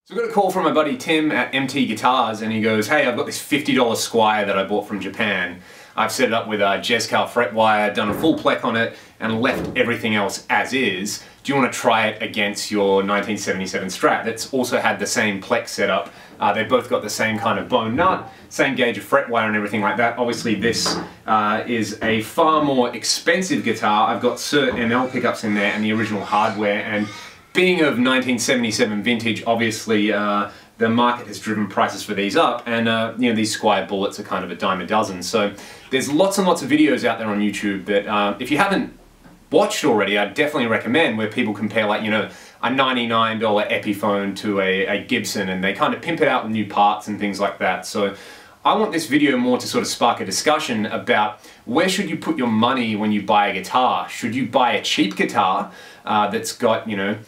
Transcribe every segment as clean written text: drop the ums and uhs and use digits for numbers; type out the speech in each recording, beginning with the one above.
So I got a call from my buddy Tim at MT Guitars, and he goes, "Hey, I've got this $50 Squier that I bought from Japan. I've set it up with a Jezcal fret wire, done a full plec on it, and left everything else as is. Do you want to try it against your 1977 Strat that's also had the same plec setup? They've both got the same kind of bone nut, same gauge of fret wire and everything like that. Obviously this is a far more expensive guitar. I've got Cert ML pickups in there and the original hardware, and being of 1977 vintage, obviously the market has driven prices for these up, and you know, these Squier bullets are kind of a dime a dozen. So there's lots and lots of videos out there on YouTube that if you haven't watched already, I definitely recommend, where people compare, like, you know, a $99 Epiphone to a Gibson, and they kind of pimp it out with new parts and things like that. So I want this video more to sort of spark a discussion about where should you put your money when you buy a guitar. Should you buy a cheap guitar that's got, you know,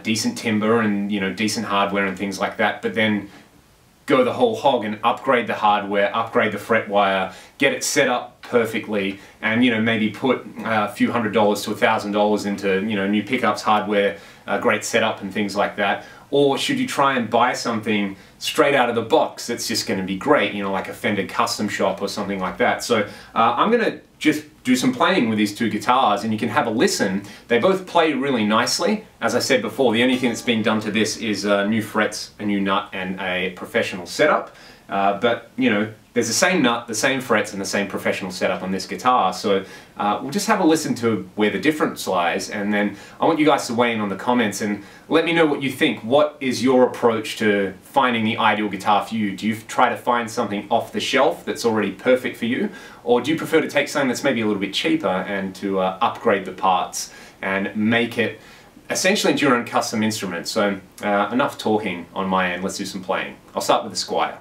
decent timbre and, you know, decent hardware and things like that, but then go the whole hog and upgrade the hardware, upgrade the fret wire, get it set up perfectly, and, you know, maybe put a few $100 to $1,000 into, you know, new pickups, hardware, great setup and things like that? Or should you try and buy something straight out of the box that's just going to be great, you know, like a Fender custom shop or something like that? So I'm going to just do some playing with these two guitars, and you can have a listen. They both play really nicely. As I said before, the only thing that's been done to this is new frets, a new nut, and a professional setup. But, you know, there's the same nut, the same frets, and the same professional setup on this guitar. So we'll just have a listen to where the difference lies, and then I want you guys to weigh in on the comments and let me know what you think. What is your approach to finding the ideal guitar for you? Do you try to find something off the shelf that's already perfect for you? Or do you prefer to take something that's maybe a little bit cheaper and to upgrade the parts and make it essentially into your own custom instrument? So enough talking on my end, let's do some playing. I'll start with the Squier.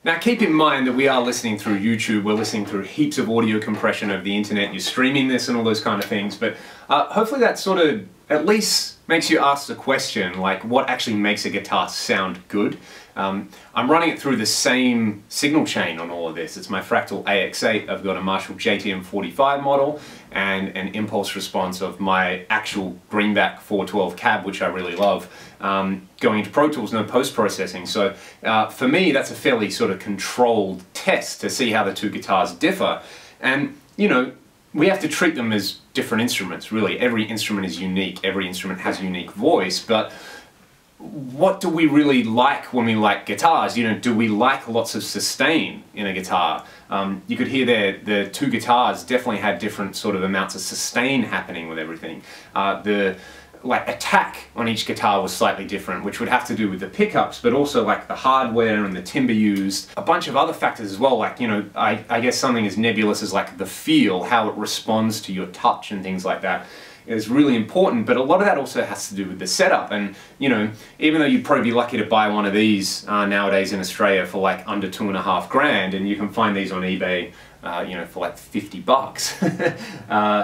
Now keep in mind that we are listening through YouTube, we're listening through heaps of audio compression over the internet, you're streaming this and all those kind of things, but hopefully that sort of at least makes you ask the question, like, what actually makes a guitar sound good? I'm running it through the same signal chain on all of this. It's my Fractal AX8, I've got a Marshall JTM45 model, and an impulse response of my actual Greenback 412 cab, which I really love. Going into Pro Tools, no post-processing, so for me that's a fairly sort of controlled test to see how the two guitars differ. And, you know, we have to treat them as different instruments, really. Every instrument is unique, every instrument has a unique voice, but what do we really like when we like guitars? You know, do we like lots of sustain in a guitar? You could hear there, the two guitars definitely had different sort of amounts of sustain happening with everything. The attack on each guitar was slightly different, which would have to do with the pickups, but also like the hardware and the timbre used. A bunch of other factors as well, like, you know, I guess something as nebulous as like the feel, how it responds to your touch and things like that is really important, but a lot of that also has to do with the setup. And, you know, even though you'd probably be lucky to buy one of these nowadays in Australia for like under $2.5 grand, and you can find these on eBay, you know, for like 50 bucks, they're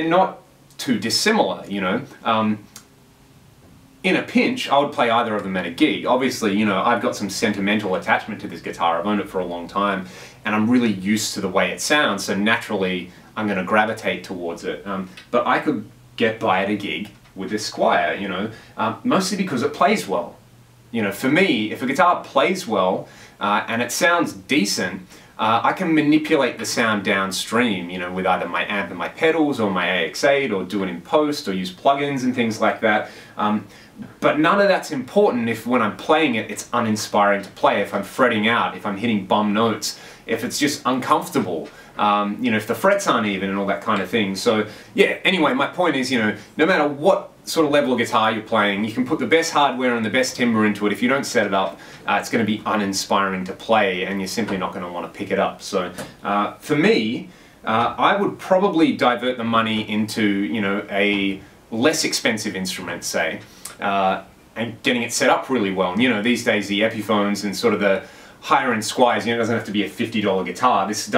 not too dissimilar, you know. In a pinch, I would play either of them at a gig. Obviously, you know, I've got some sentimental attachment to this guitar. I've owned it for a long time, and I'm really used to the way it sounds, so naturally I'm going to gravitate towards it. But I could get by at a gig with this Squier, you know, mostly because it plays well. You know, for me, if a guitar plays well and it sounds decent, I can manipulate the sound downstream, you know, with either my amp and my pedals or my AX8, or do it in post, or use plugins and things like that. But none of that's important if when I'm playing it, it's uninspiring to play, if I'm fretting out, if I'm hitting bum notes, if it's just uncomfortable, you know, if the frets aren't even and all that kind of thing. So yeah, anyway, my point is, you know, no matter what sort of level of guitar you're playing, you can put the best hardware and the best timbre into it. If you don't set it up, it's going to be uninspiring to play, and you're simply not going to want to pick it up. So for me, I would probably divert the money into, you know, a less expensive instrument, say, and getting it set up really well. And, you know, these days the Epiphones and sort of the higher end Squiers, you know, it doesn't have to be a $50 guitar. This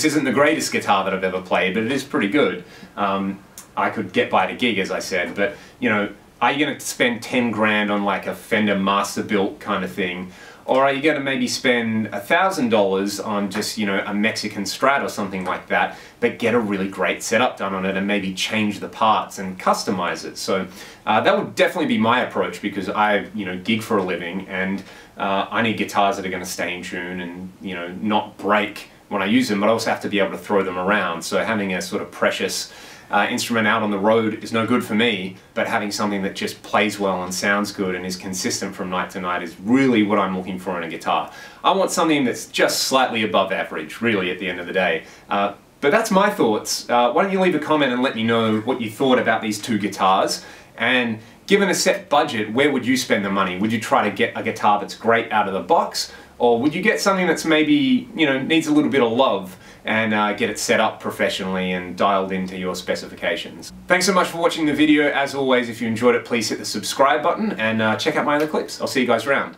isn't the greatest guitar that I've ever played, but it is pretty good. I could get by at a gig, as I said, but, you know, are you going to spend 10 grand on like a Fender master built kind of thing? Or are you going to maybe spend $1,000 on just, you know, a Mexican Strat or something like that, but get a really great setup done on it and maybe change the parts and customize it? So that would definitely be my approach, because I, you know, gig for a living, and I need guitars that are going to stay in tune and, you know, not break when I use them, but I also have to be able to throw them around. So having a sort of precious instrument out on the road is no good for me, but having something that just plays well and sounds good and is consistent from night to night is really what I'm looking for in a guitar. I want something that's just slightly above average, really, at the end of the day. But that's my thoughts. Why don't you leave a comment and let me know what you thought about these two guitars, and given a set budget, where would you spend the money? Would you try to get a guitar that's great out of the box, or would you get something that's maybe, you know, needs a little bit of love and get it set up professionally and dialed into your specifications? Thanks so much for watching the video. As always, if you enjoyed it, please hit the subscribe button and check out my other clips. I'll see you guys around.